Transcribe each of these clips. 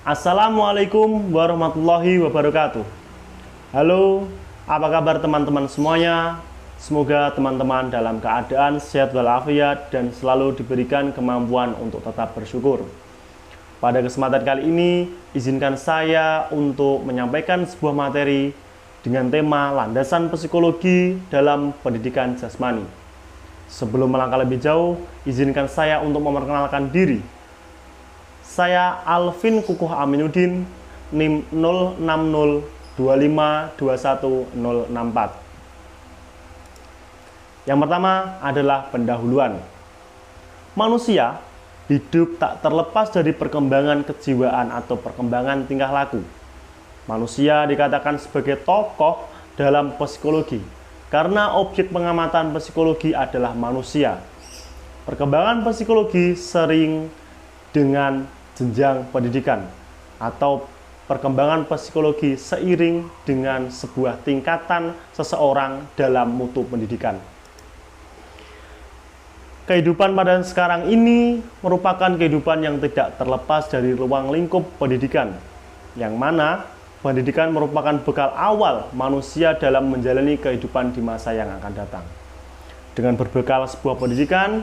Assalamualaikum warahmatullahi wabarakatuh. Halo, apa kabar teman-teman semuanya? Semoga teman-teman dalam keadaan sehat walafiat dan selalu diberikan kemampuan untuk tetap bersyukur. Pada kesempatan kali ini, izinkan saya untuk menyampaikan sebuah materi dengan tema landasan psikologi dalam pendidikan jasmani. Sebelum melangkah lebih jauh, izinkan saya untuk memperkenalkan diri. Saya Alvin Kukuh Aminuddin, NIM 06025210064. Yang pertama adalah pendahuluan. Manusia hidup tak terlepas dari perkembangan kejiwaan atau perkembangan tingkah laku. Manusia dikatakan sebagai tokoh dalam psikologi karena objek pengamatan psikologi adalah manusia. Perkembangan psikologi sering dengan jenjang pendidikan atau perkembangan psikologi seiring dengan sebuah tingkatan seseorang dalam mutu pendidikan. Kehidupan pada sekarang ini merupakan kehidupan yang tidak terlepas dari ruang lingkup pendidikan, yang mana pendidikan merupakan bekal awal manusia dalam menjalani kehidupan di masa yang akan datang. Dengan berbekal sebuah pendidikan,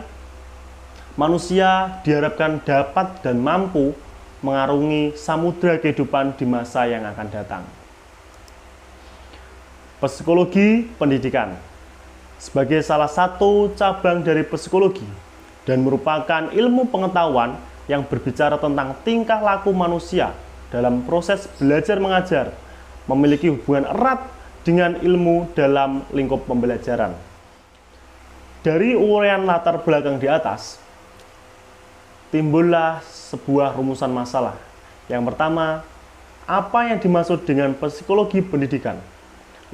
manusia diharapkan dapat dan mampu mengarungi samudra kehidupan di masa yang akan datang. Psikologi pendidikan sebagai salah satu cabang dari psikologi dan merupakan ilmu pengetahuan yang berbicara tentang tingkah laku manusia dalam proses belajar mengajar, memiliki hubungan erat dengan ilmu dalam lingkup pembelajaran. Dari uraian latar belakang di atas, timbullah sebuah rumusan masalah. Yang pertama, apa yang dimaksud dengan psikologi pendidikan?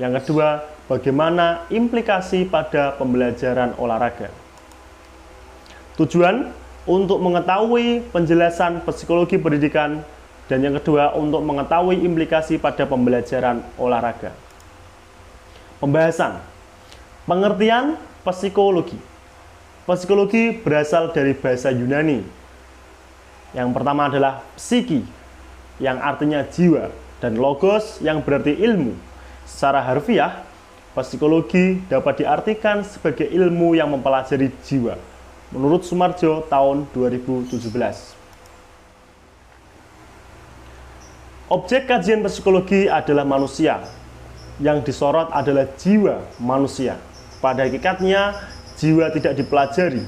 Yang kedua, bagaimana implikasi pada pembelajaran olahraga? Tujuan untuk mengetahui penjelasan psikologi pendidikan, dan yang kedua untuk mengetahui implikasi pada pembelajaran olahraga. Pembahasan pengertian psikologi. Psikologi berasal dari bahasa Yunani. Yang pertama adalah psiki, yang artinya jiwa, dan logos yang berarti ilmu. Secara harfiah, psikologi dapat diartikan sebagai ilmu yang mempelajari jiwa, menurut Sumarjo tahun 2017. Objek kajian psikologi adalah manusia. Yang disorot adalah jiwa manusia. Pada hakikatnya, jiwa tidak dipelajari,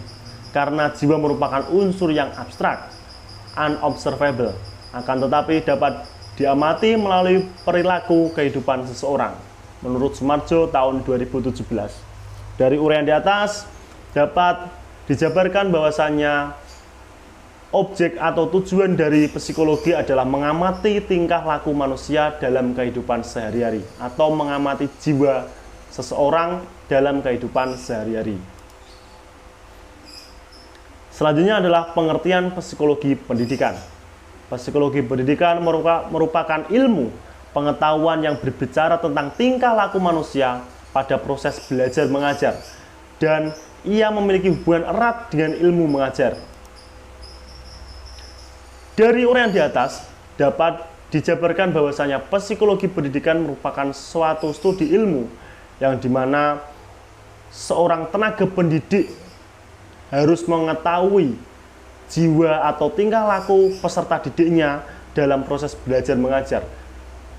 karena jiwa merupakan unsur yang abstrak, unobservable, akan tetapi dapat diamati melalui perilaku kehidupan seseorang, menurut Sumarjo tahun 2017. Dari uraian di atas dapat dijabarkan bahwasannya objek atau tujuan dari psikologi adalah mengamati tingkah laku manusia dalam kehidupan sehari-hari atau mengamati jiwa seseorang dalam kehidupan sehari-hari. Selanjutnya adalah pengertian psikologi pendidikan. Psikologi pendidikan merupakan ilmu pengetahuan yang berbicara tentang tingkah laku manusia pada proses belajar mengajar, dan ia memiliki hubungan erat dengan ilmu mengajar. Dari uraian di atas dapat dijabarkan bahwasanya psikologi pendidikan merupakan suatu studi ilmu yang dimana seorang tenaga pendidik harus mengetahui jiwa atau tingkah laku peserta didiknya dalam proses belajar mengajar,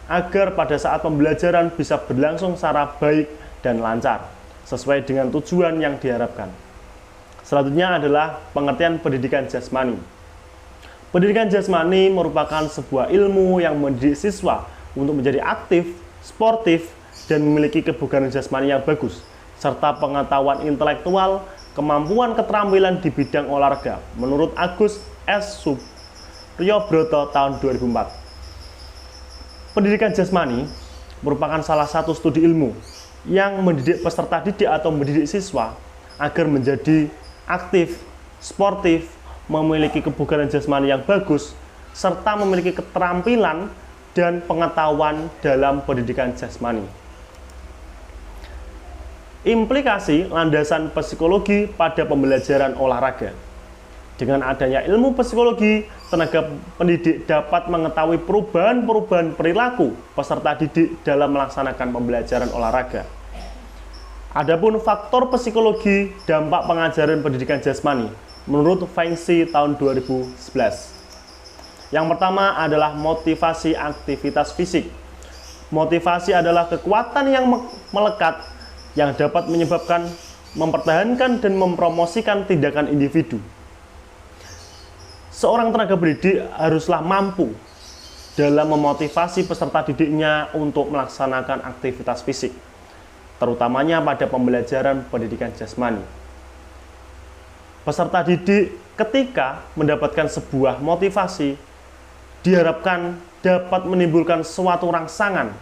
agar pada saat pembelajaran bisa berlangsung secara baik dan lancar, sesuai dengan tujuan yang diharapkan. Selanjutnya adalah pengertian pendidikan jasmani. Pendidikan jasmani merupakan sebuah ilmu yang mendidik siswa untuk menjadi aktif, sportif, dan memiliki kebugaran jasmani yang bagus, serta pengetahuan intelektual, kemampuan keterampilan di bidang olahraga, menurut Agus S. Supriyobroto tahun 2004. Pendidikan jasmani merupakan salah satu studi ilmu yang mendidik peserta didik atau mendidik siswa agar menjadi aktif, sportif, memiliki kebugaran jasmani yang bagus, serta memiliki keterampilan dan pengetahuan dalam pendidikan jasmani. Implikasi landasan psikologi pada pembelajaran olahraga. Dengan adanya ilmu psikologi, tenaga pendidik dapat mengetahui perubahan-perubahan perilaku peserta didik dalam melaksanakan pembelajaran olahraga. Adapun faktor psikologi dampak pengajaran pendidikan jasmani menurut Feng Shui tahun 2011. Yang pertama adalah motivasi aktivitas fisik. Motivasi adalah kekuatan yang melekat yang dapat menyebabkan, mempertahankan, dan mempromosikan tindakan individu. Seorang tenaga pendidik haruslah mampu dalam memotivasi peserta didiknya untuk melaksanakan aktivitas fisik, terutamanya pada pembelajaran pendidikan jasmani. Peserta didik ketika mendapatkan sebuah motivasi diharapkan dapat menimbulkan suatu rangsangan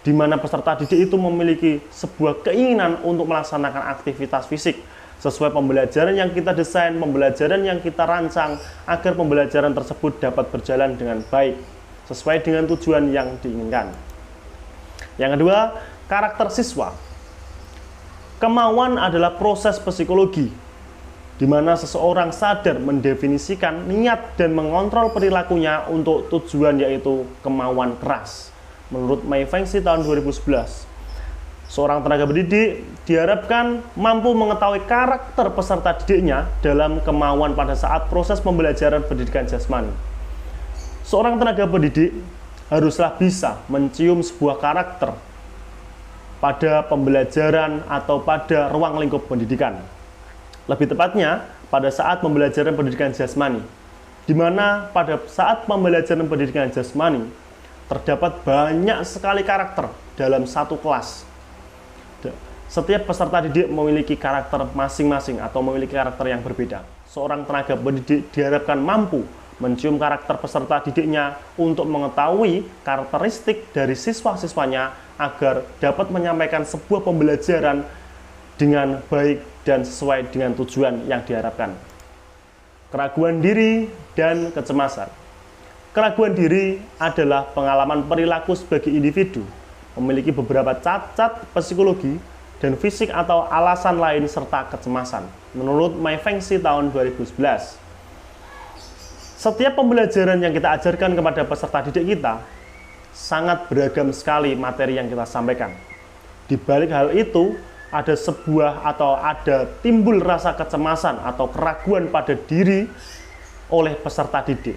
di mana peserta didik itu memiliki sebuah keinginan untuk melaksanakan aktivitas fisik sesuai pembelajaran yang kita desain, pembelajaran yang kita rancang, agar pembelajaran tersebut dapat berjalan dengan baik sesuai dengan tujuan yang diinginkan. Yang kedua, karakter siswa. Kemauan adalah proses psikologi di mana seseorang sadar mendefinisikan niat dan mengontrol perilakunya untuk tujuan, yaitu kemauan keras. Menurut My Feng Shui tahun 2011, seorang tenaga pendidik diharapkan mampu mengetahui karakter peserta didiknya dalam kemauan pada saat proses pembelajaran pendidikan jasmani. Seorang tenaga pendidik haruslah bisa mencium sebuah karakter pada pembelajaran atau pada ruang lingkup pendidikan. Lebih tepatnya, pada saat pembelajaran pendidikan jasmani, di mana pada saat pembelajaran pendidikan jasmani terdapat banyak sekali karakter dalam satu kelas. Setiap peserta didik memiliki karakter masing-masing atau memiliki karakter yang berbeda. Seorang tenaga pendidik diharapkan mampu mencium karakter peserta didiknya untuk mengetahui karakteristik dari siswa-siswanya agar dapat menyampaikan sebuah pembelajaran dengan baik dan sesuai dengan tujuan yang diharapkan. Keraguan diri dan kecemasan. Keraguan diri adalah pengalaman perilaku sebagai individu, memiliki beberapa cacat psikologi dan fisik atau alasan lain serta kecemasan. Menurut My Feng Shui tahun 2011. Setiap pembelajaran yang kita ajarkan kepada peserta didik kita sangat beragam sekali materi yang kita sampaikan. Di balik hal itu, ada sebuah atau ada timbul rasa kecemasan atau keraguan pada diri oleh peserta didik.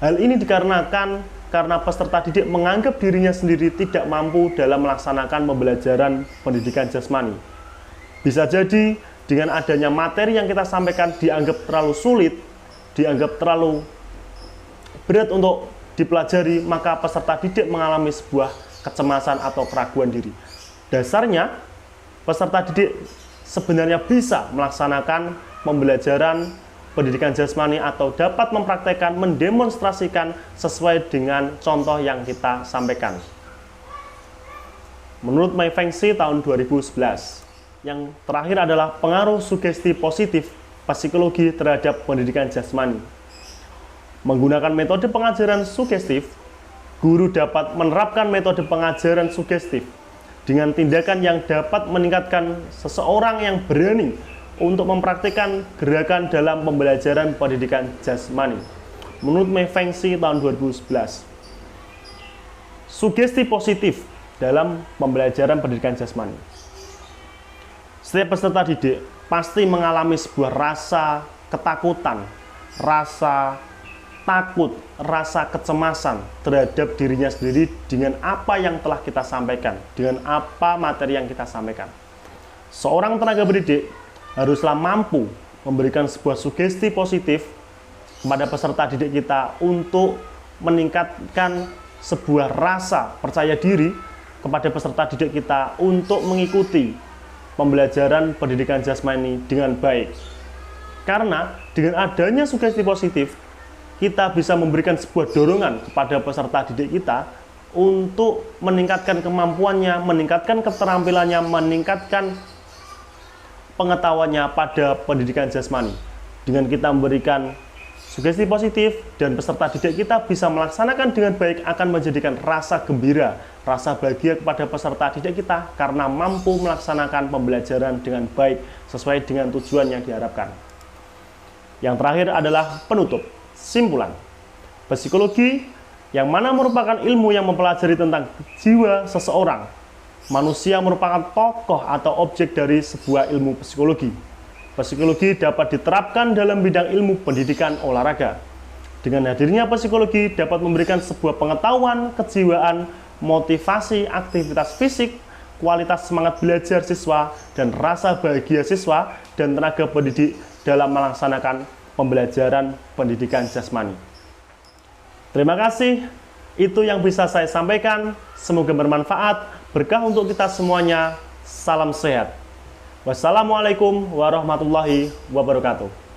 Hal ini dikarenakan karena peserta didik menganggap dirinya sendiri tidak mampu dalam melaksanakan pembelajaran pendidikan jasmani. Bisa jadi dengan adanya materi yang kita sampaikan dianggap terlalu sulit, dianggap terlalu berat untuk dipelajari, maka peserta didik mengalami sebuah kecemasan atau keraguan diri. Dasarnya, peserta didik sebenarnya bisa melaksanakan pembelajaran pendidikan jasmani atau dapat mempraktekkan, mendemonstrasikan sesuai dengan contoh yang kita sampaikan. Menurut My Feng Shui tahun 2011, yang terakhir adalah pengaruh sugesti positif psikologi terhadap pendidikan jasmani. Menggunakan metode pengajaran sugestif, guru dapat menerapkan metode pengajaran sugestif dengan tindakan yang dapat meningkatkan seseorang yang berani untuk mempraktikkan gerakan dalam pembelajaran pendidikan jasmani. Menurut My Feng Shui tahun 2011, sugesti positif dalam pembelajaran pendidikan jasmani. Setiap peserta didik pasti mengalami sebuah rasa ketakutan, rasa takut, rasa kecemasan terhadap dirinya sendiri dengan apa yang telah kita sampaikan, dengan apa materi yang kita sampaikan. Seorang tenaga pendidik haruslah mampu memberikan sebuah sugesti positif kepada peserta didik kita untuk meningkatkan sebuah rasa percaya diri kepada peserta didik kita untuk mengikuti pembelajaran pendidikan jasmani dengan baik. Karena dengan adanya sugesti positif, kita bisa memberikan sebuah dorongan kepada peserta didik kita untuk meningkatkan kemampuannya, meningkatkan keterampilannya, meningkatkan pengetahuannya pada pendidikan jasmani. Dengan kita memberikan sugesti positif dan peserta didik kita bisa melaksanakan dengan baik, akan menjadikan rasa gembira, rasa bahagia kepada peserta didik kita karena mampu melaksanakan pembelajaran dengan baik sesuai dengan tujuan yang diharapkan. Yang terakhir adalah penutup, simpulan. Psikologi yang mana merupakan ilmu yang mempelajari tentang jiwa seseorang. Manusia merupakan tokoh atau objek dari sebuah ilmu psikologi. Psikologi dapat diterapkan dalam bidang ilmu pendidikan olahraga. Dengan hadirnya psikologi dapat memberikan sebuah pengetahuan, kejiwaan, motivasi, aktivitas fisik, kualitas semangat belajar siswa, dan rasa bahagia siswa dan tenaga pendidik dalam melaksanakan pembelajaran pendidikan jasmani. Terima kasih, itu yang bisa saya sampaikan. Semoga bermanfaat, berkah untuk kita semuanya. Salam sehat. Wassalamualaikum warahmatullahi wabarakatuh.